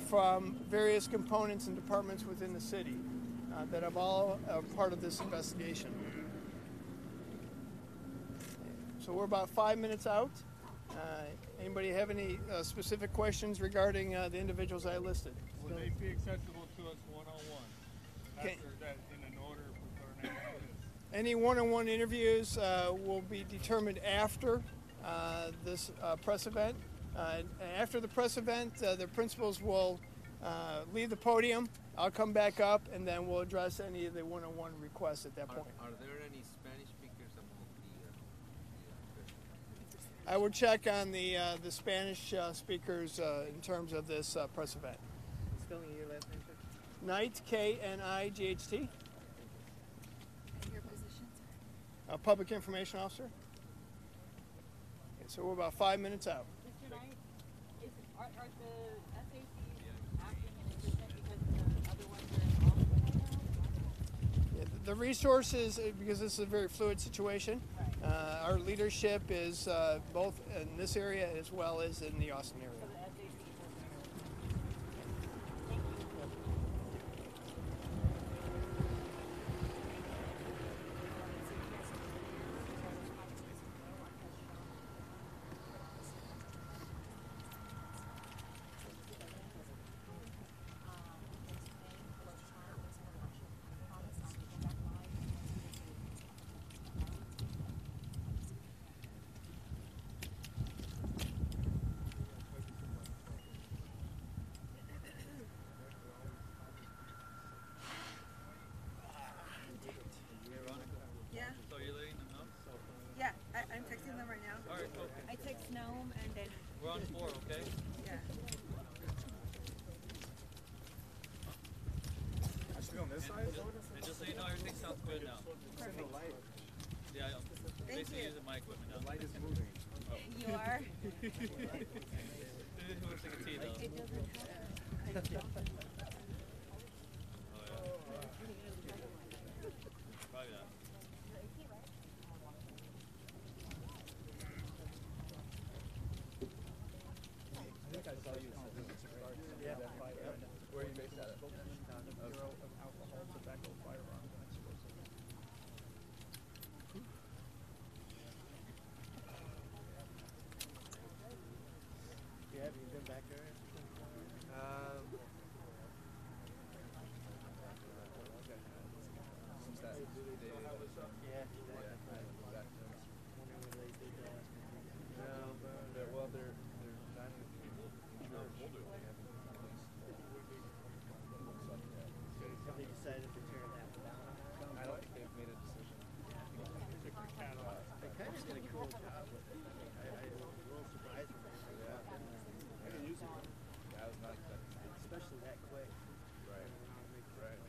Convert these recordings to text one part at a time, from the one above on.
from various components and departments within the city that have all part of this investigation. So we're about 5 minutes out. Anybody have any specific questions regarding the individuals I listed? Will they be accessible to us one-on-one? Okay. After that, in an order for our next list? Any one-on-one interviews will be determined after this press event. After the press event, the principals will leave the podium. I'll come back up, and then we'll address any of the one-on-one requests at that point. Are there any Spanish speakers among the I will check on the Spanish speakers in terms of this press event. Spelling your last name, sir? Knight, K-N-I-G-H-T. And your position, sir? Public Information Officer. Okay, so we're about 5 minutes out. Mr. Knight, are the SACs acting in assistant because the other ones are in hospital now? Yeah, the resources, because this is a very fluid situation, our leadership is both in this area as well as in the Austin area. So the SACs are there. Yeah. So you're letting them know? Yeah, I'm texting them right now. All right, cool. I text Noam and then, We're on 4, okay? yeah. Actually, on this side? And just so you know, everything sounds good now. Perfect. Yeah, I'm Thank basically you. using my equipment now. Light is moving. You are? Who wants to take a tea, though? It doesn't matter. Probably not. I think I saw you. Yeah. Where are you based at? Bureau of Alcohol, Tobacco, Firearms, and Explosives. Yeah, have you been back there? Since that day, Yeah. well, they're not in the church. They haven't Have they decided to tear that down? I don't think they've made a decision. They kind of did a cool job with it. I was a little surprised when they did that. I can use it. I was not expecting that. Especially that quick. Right. Right. Right.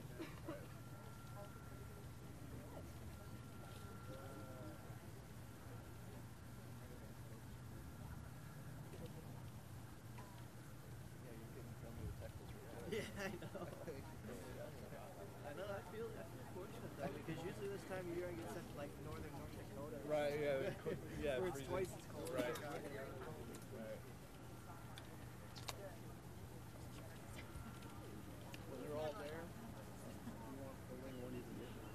Yeah, you couldn't tell me the Texas report. Yeah, I know. I know, I feel unfortunate though, because usually this time of year I get sent to like northern North Dakota. Right, yeah, yeah. Where it's freezing. twice as cold. Right. Right. Right. When they're all there, you want the win one even different.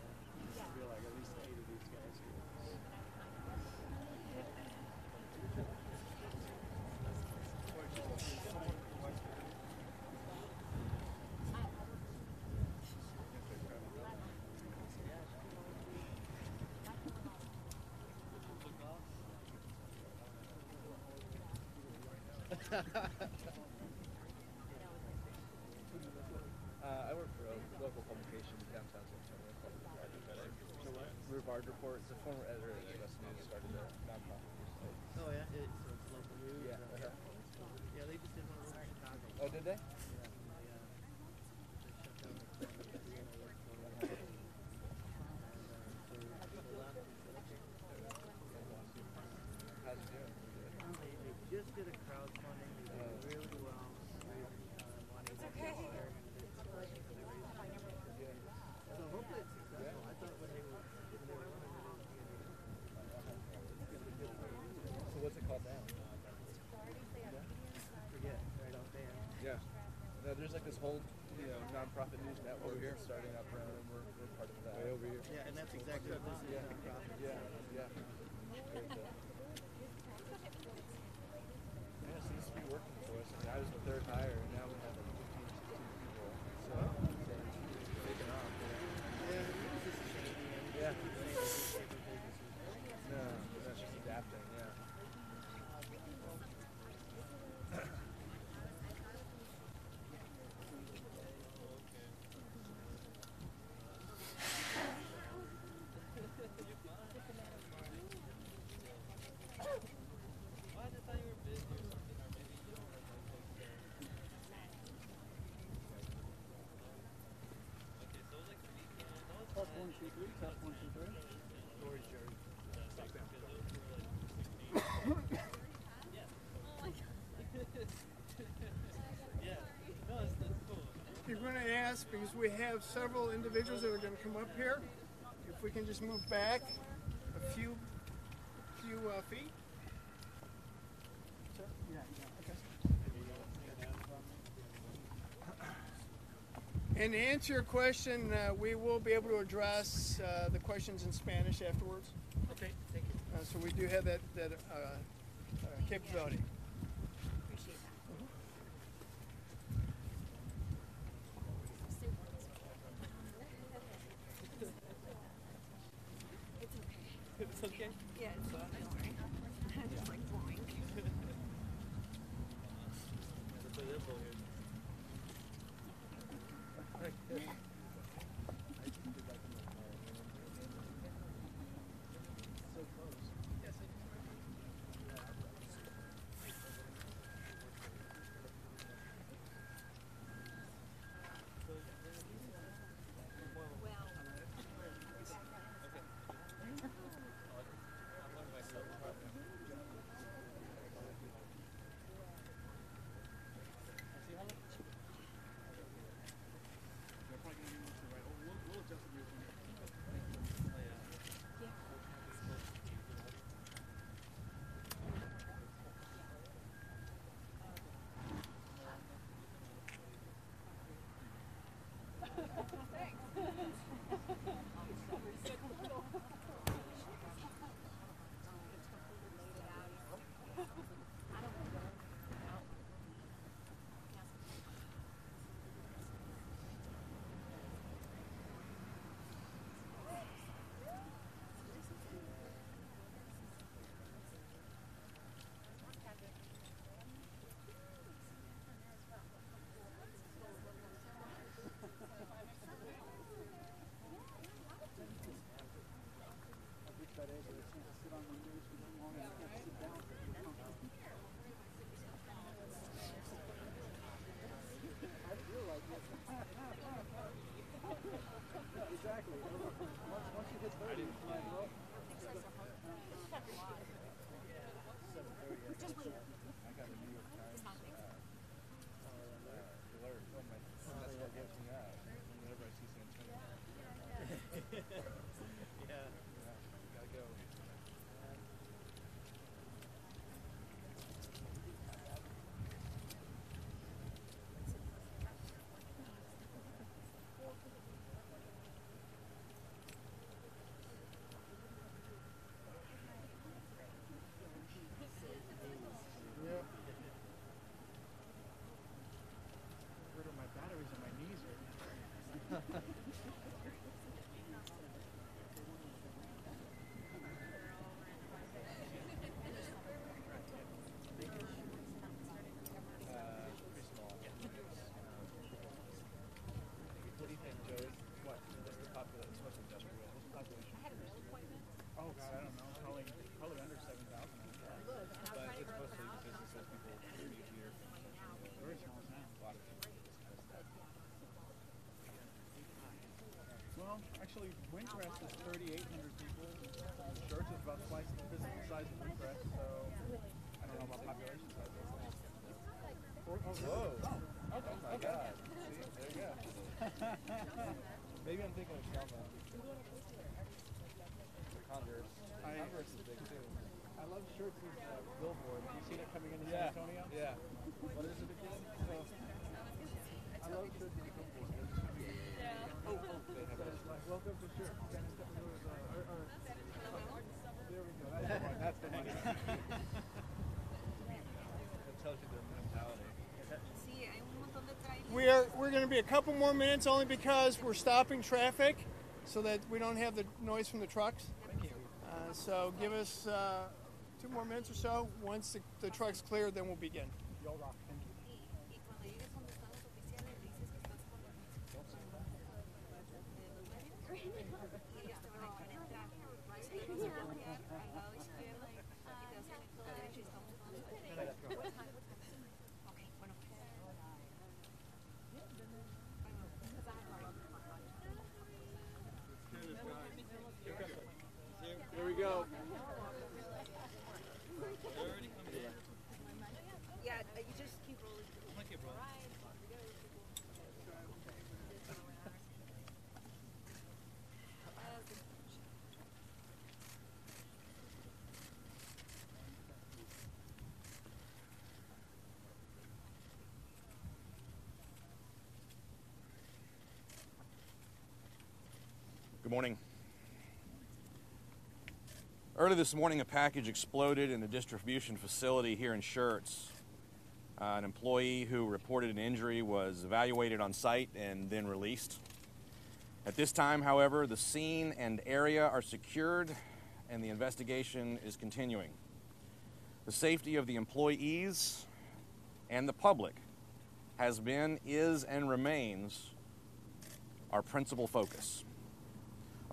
I feel like at least 8 of these guys here. I work for a local publication downtown San Antonio called The Rivard Report. It's a former editor at NBC News, started a nonprofit. Oh yeah, so it's local news. Yeah. Yeah, they just did one over in Chicago. Oh, did they? Yeah, they shut down the corner that we worked for. And, How's it doing? they just did a crowdfunding. They did really well. It's okay. So hopefully it's successful. I thought when they were So what's it called now? forget right off there. Yeah. No, there's like this whole, nonprofit news network that's starting up around, and we're part of that. Way over here. Yeah, and that's exactly what this is. Yeah. Nonprofit. Yeah. Very cool. Yeah, it seems to be working for us. I mean, I was the third hire, and now we have like 15, 16 people. So it's taking off. Yeah, it's just a shame. Yeah. Yeah. No, that's just adapting. Yeah. Why? I thought you were busy or something, or maybe you don't have like okay, so it was like the weekend. No, it's Test fine. 1, 2, 3. Test 1, 2, 3. Story, Jerry. Yeah. Yeah. No, it's cool. You're going to ask, because we have several individuals that are going to come up here, if we can just move back a few feet. And to answer your question, we will be able to address the questions in Spanish afterwards. Okay, thank you. So we do have that capability. Appreciate that. It's okay. Yeah, it's fine. Don't worry. I'm just like blowing. That's a little here. So close. Yes, Exactly. Once you hit 30, you can't go. 7:30. I got a New York Times alert on my phone. That's what gets me out. Whenever I see San Antonio. Yeah. Gotta go. Yep. Rid of my batteries in my knees right now. Pretty small. What do you think, Joey? What's the population? What's industrial? What's the population? Oh God, I don't know. Probably under 7,000. But it's mostly businesses, people commute here. Very small town. A lot of people do this kind of stuff. Well, actually, Windcrest is 3,800 people. Church is about twice the physical size of Windcrest, so I don't know about population size. Whoa! Oh my God! See, there you go. Maybe I'm thinking of Selma. Converse. Converse is big too. I love shirts with billboard. Have you seen it coming into San Antonio? Yeah. What is it again? a couple more minutes only because we're stopping traffic so that we don't have the noise from the trucks. Thank you. So give us 2 more minutes or so. Once the truck's cleared, then we'll begin. Y'all rock. Thank you. Y cuando llegues donde están los oficiales, le dices que estás con los medios. Y ellos te van a dejar entrar. Vas a ir a voltear al lado izquierdo y te vas a ir todo derecho y estamos todos ahí. Ok, bueno. Here we go. Yeah, you just keep rolling. Okay, bro. Good morning. Early this morning, a package exploded in a distribution facility here in Schertz. An employee who reported an injury was evaluated on site and then released. At this time, however, the scene and area are secured and the investigation is continuing. The safety of the employees and the public has been, is, and remains our principal focus.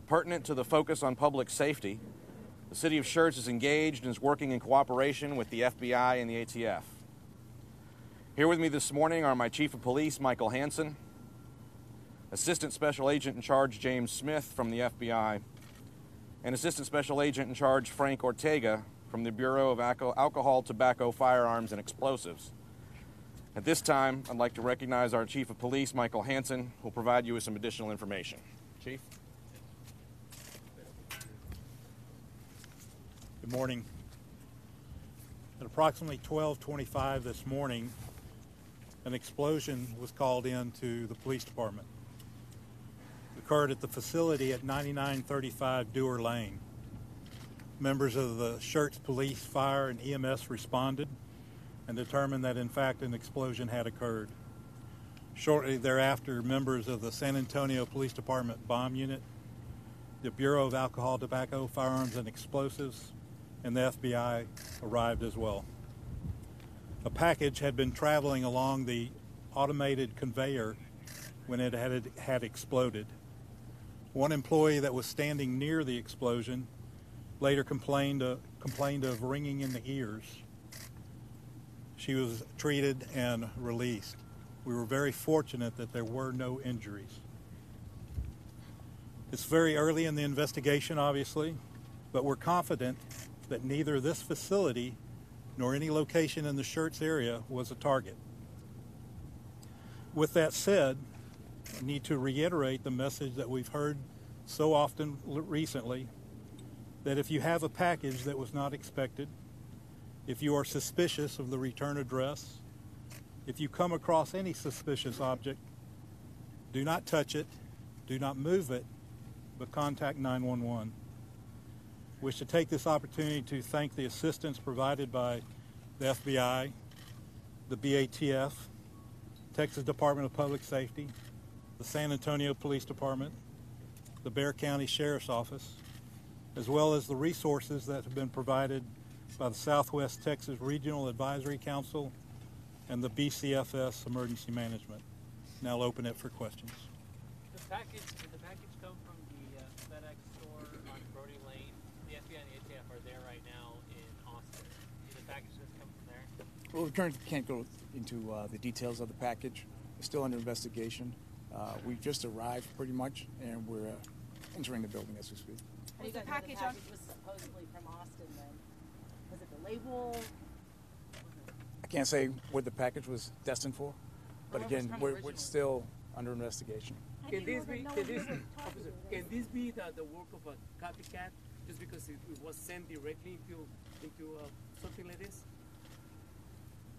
Pertinent to the focus on public safety, the City of Schertz is engaged and is working in cooperation with the FBI and the ATF. Here with me this morning are my Chief of Police, Michael Hansen, Assistant Special Agent in Charge, James Smith from the FBI, and Assistant Special Agent in Charge, Frank Ortega from the Bureau of Alcohol, Tobacco, Firearms, and Explosives. At this time, I'd like to recognize our Chief of Police, Michael Hansen, who will provide you with some additional information. Chief? Good morning. At approximately 12:25 this morning, an explosion was called in to the police department. It occurred at the facility at 9935 Dewar Lane. Members of the Schertz Police, Fire, and EMS responded and determined that in fact an explosion had occurred. Shortly thereafter, members of the San Antonio Police Department Bomb Unit, the Bureau of Alcohol, Tobacco, Firearms, and Explosives, and the FBI arrived as well. A package had been traveling along the automated conveyor when it had exploded. One employee that was standing near the explosion later complained of ringing in the ears. She was treated and released. We were very fortunate that there were no injuries. It's very early in the investigation, obviously, but we're confident that neither this facility nor any location in the Schertz area was a target. With that said, I need to reiterate the message that we've heard so often recently, that if you have a package that was not expected, if you are suspicious of the return address, if you come across any suspicious object, do not touch it, do not move it, but contact 911. Wish to take this opportunity to thank the assistance provided by the FBI, the BATF, Texas Department of Public Safety, the San Antonio Police Department, the Bexar County Sheriff's Office, as well as the resources that have been provided by the Southwest Texas Regional Advisory Council and the BCFS Emergency Management. Now I'll open it for questions. Did the package come from the FedEx store on Brody Lane? The FBI and the ATF are there right now in Austin. Did the package just come from there? Well, we currently can't go into the details of the package. It's still under investigation. We've just arrived pretty much, and we're entering the building as we speak. Was the package was supposedly from Austin then? Was it the label? I can't say what the package was destined for, but What was again, from we're originally? still under investigation. Can this be the work of a copycat just because it was sent directly into something like this?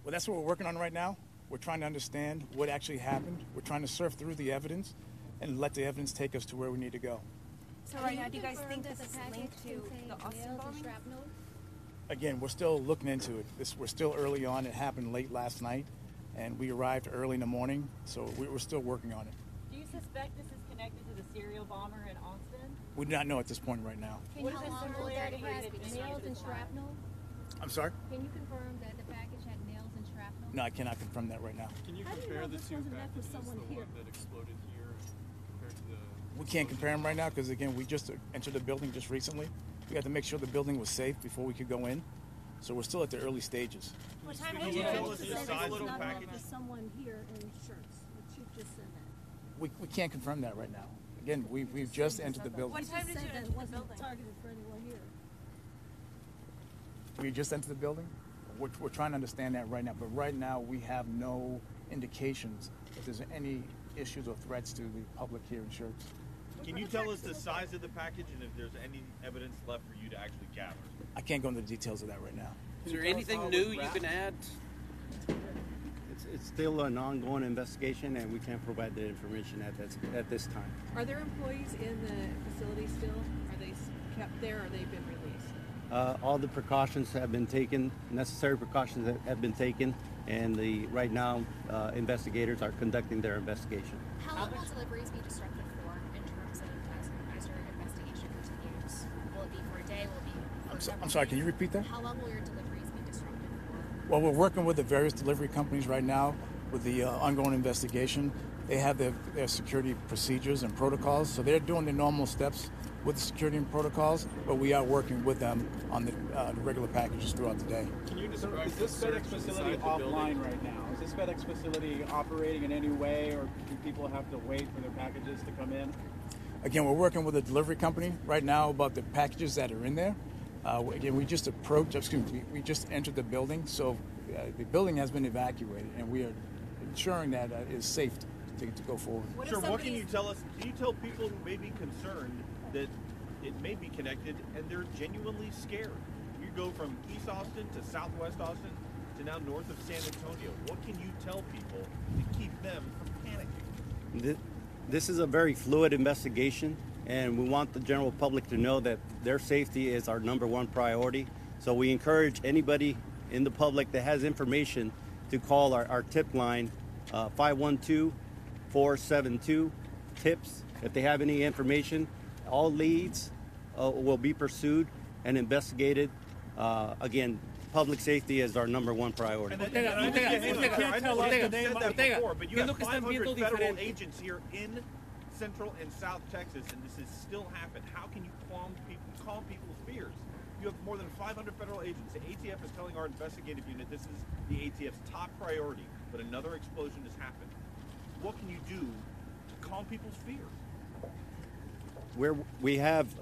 Well, that's what we're working on right now. We're trying to understand what actually happened. We're trying to surf through the evidence and let the evidence take us to where we need to go. So right now, do you guys think this is linked to the Austin bombing? Again, we're still looking into it. We're still early on. It happened late last night, and we arrived early in the morning, so we're still working on it. Do you suspect this is connected to the serial bomber in Austin? We do not know at this point right now. What is the similarity It has that it nails and is? shrapnel? I'm sorry? Can you confirm that the package had nails and shrapnel? No, I cannot confirm that right now. Can you How do you compare know the this two wasn't left with packages, the someone here? one that exploded here compared to the... We can't compare them right now because, again, we just entered the building just recently. We had to make sure the building was safe before we could go in. So we're still at the early stages. What time Can did you you tell us the size of the not package? left with someone here in shirts? The chief just said that. We can't confirm that right now. Again, we've just entered the building. What time did you enter the building? Targeted for anyone here. We just entered the building. We're trying to understand that right now. But right now, we have no indications that there's any issues or threats to the public here in Shirts. Can you tell us the size of the package and if there's any evidence left for you to actually gather? I can't go into the details of that right now. Is there anything new you can add? It's still an ongoing investigation, and we can't provide that information at this time. Are there employees in the facility still? Are they kept there, or they've been released? All the precautions have been taken, necessary precautions that have been taken, and right now investigators are conducting their investigation. How long will deliveries be disrupted for in terms of as your investigation continues? Will it be for a day? Will it be for several I'm sorry, days? can you repeat that? How long will your deliveries be disrupted for? Well, we're working with the various delivery companies right now with the ongoing investigation. They have their security procedures and protocols, so they're doing the normal steps with the security and protocols, but we are working with them on the regular packages throughout the day. Can you describe is the this search FedEx facility inside the offline building? right now? Is this FedEx facility operating in any way, or do people have to wait for their packages to come in? Again, we're working with a delivery company right now about the packages that are in there. Again, we just we just entered the building, so the building has been evacuated, and we are ensuring that it is safe to go forward. Sure, what can you tell us? Can you tell people who may be concerned that it may be connected and they're genuinely scared? You go from East Austin to Southwest Austin to now north of San Antonio. What can you tell people to keep them from panicking? This is a very fluid investigation, and we want the general public to know that their safety is our #1 priority. So we encourage anybody in the public that has information to call our tip line, 512-472-TIPS. If they have any information, all leads will be pursued and investigated. Again, public safety is our #1 priority. I know you said that before, but you have 500 federal agents here in Central and South Texas, and this has still happened. How can you calm people's fears? You have more than 500 federal agents. The ATF is telling our investigative unit this is the ATF's top priority, but another explosion has happened. What can you do to calm people's fears? We have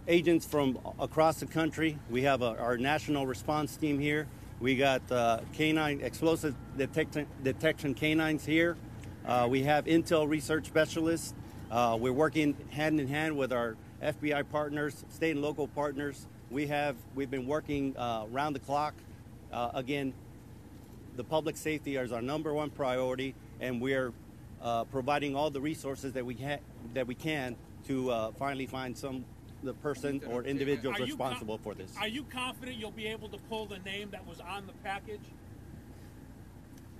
agents from across the country. We have our national response team here. We got canine explosive detection canines here. We have intel research specialists. We're working hand in hand with our FBI partners, state and local partners. We've been working round the clock. Again, the public safety is our #1 priority, and we're providing all the resources that we can to finally find the person or individuals responsible for this. Are you confident you'll be able to pull the name that was on the package?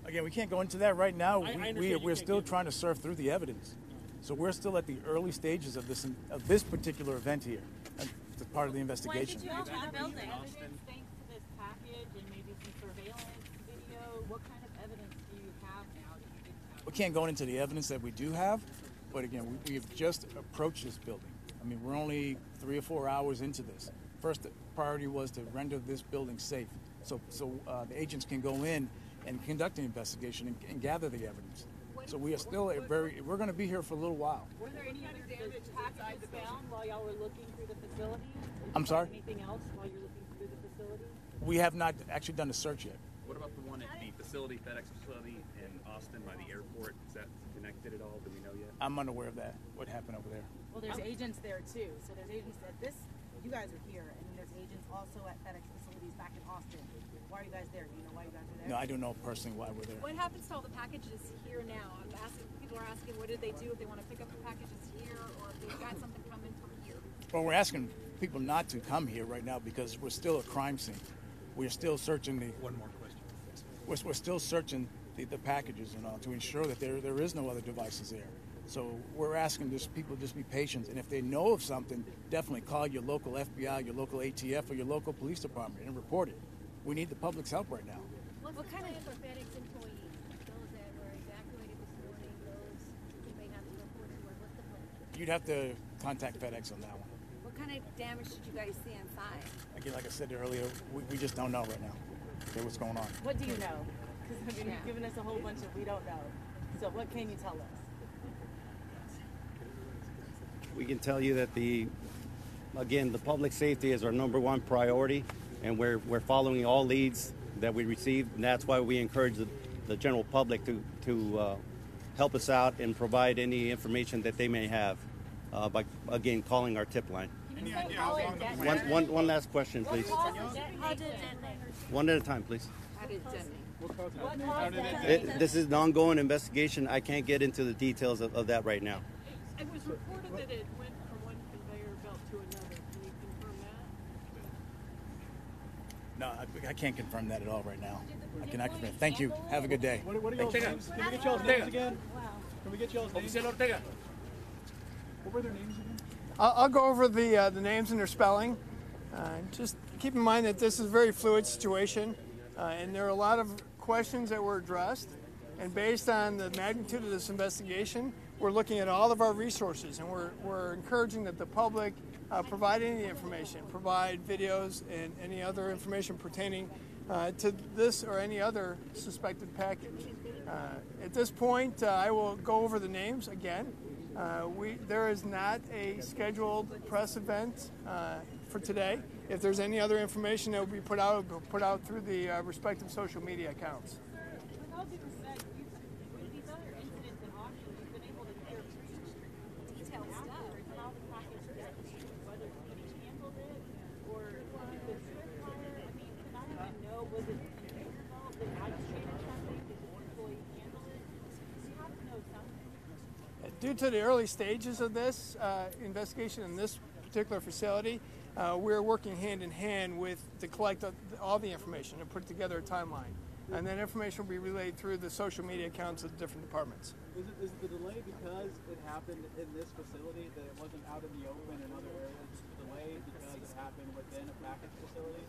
Again, we can't go into that right now. I We're still trying to surf through the evidence. So we're still at the early stages of this particular event here. That's part of the investigation. When did you enter the building? Evidence thanks to this package and maybe some surveillance video. What kind of evidence do you have now that you didn't have? We can't go into the evidence that we do have, but again, we've just approached this building. I mean, we're only 3 or 4 hours into this. First priority was to render this building safe, so the agents can go in and conduct an investigation and gather the evidence. So we are still we're going to be here for a little while. Were there any other packages found while y'all were looking through the facility? I'm sorry? Anything else while you're looking through the facility? We have not actually done a search yet. What about the one at the facility, FedEx facility in Austin by the airport? Is that connected at all? Do we know yet? I'm unaware of that. What happened over there? Well, there's agents there too. So there's agents at this. You guys are here, and then there's agents also at FedEx facilities back in Austin. Why are you guys there? Do you know why you guys are there? No, I don't know personally why we're there. What happens to all the packages here now? People are asking, what did they do if they want to pick up the packages here, or if they've got something coming from here? Well, we're asking people not to come here right now because we're still a crime scene. We're still searching the... One more question. we're still searching the packages and all to ensure that there is no other devices there. So we're asking people just be patient, and if they know of something, definitely call your local FBI, your local ATF, or your local police department and report it. We need the public's help right now. What kind of for FedEx employees, those that were evacuated this morning, those who may have to report to work? What's the plan? You'd have to contact FedEx on that one. What kind of damage did you guys see inside? Again, like I said earlier, we just don't know right now. Okay, what's going on? What do you know? Because I mean, you've given us a whole bunch of we don't know. So what can you tell us? We can tell you that the public safety is our #1 priority, and we're following all leads that we receive, and that's why we encourage the general public to help us out and provide any information that they may have by, again, calling our tip line. Any idea how long the One last question, please. How did it One at a time, please. How did it This is an ongoing investigation. I can't get into the details of that right now. It was reported that it went from one conveyor belt to another. Can you confirm that? No, I can't confirm that at all right now. I cannot confirm. Thank you. Have a good day. What are y'all's names? Can we get y'all's names again? Can we get y'all's names? Ortega. What were their names again? I'll go over the names and their spelling. Just keep in mind that this is a very fluid situation, and there are a lot of questions that were addressed. And based on the magnitude of this investigation, we're looking at all of our resources, and we're encouraging that the public provide any information, provide videos and any other information pertaining to this or any other suspected package. At this point, I will go over the names again. There is not a scheduled press event for today. If there's any other information that will be put out, it will be put out through the respective social media accounts. With all due respect, with these other incidents in Austin, you've been able to hear pretty detailed stuff. How the package got here, whether he handled it or if the trip fire. I mean, to not even know, was it a conveyor belt? Did agitated something? Did the employee handle it? You have to know something. Due to the early stages of this investigation in this particular facility, we're working hand in hand to collect all the information and put together a timeline. And that information will be relayed through the social media accounts of the different departments. Is the delay because it happened in this facility, that it wasn't out in the open in other areas? Is the delay because it happened within a package facility?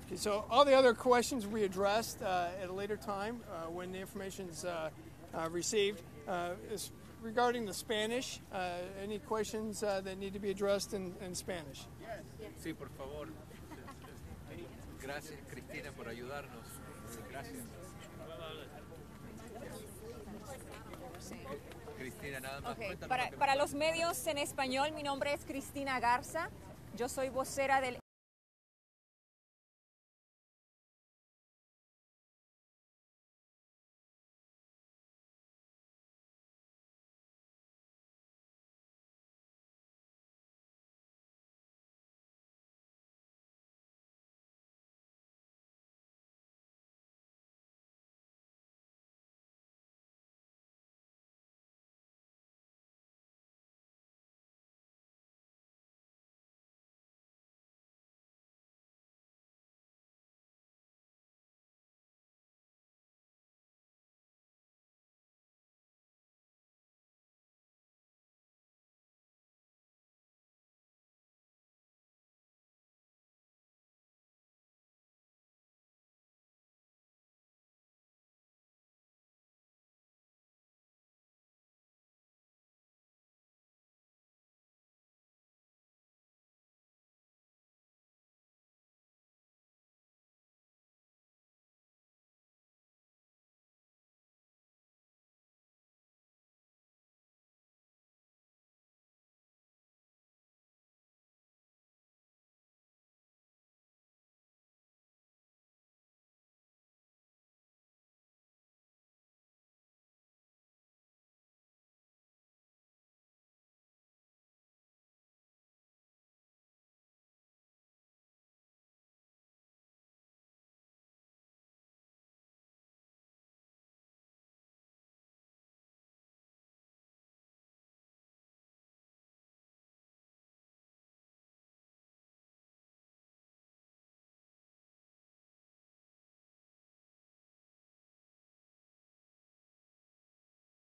Okay, so all the other questions will be addressed at a later time when the information is received. Is regarding the Spanish, any questions that need to be addressed in Spanish? Sí, por favor. Gracias, Cristina, por ayudarnos. Gracias. Cristina, nada más. Okay. Para los medios en español, mi nombre es Cristina Garza. Yo soy vocera del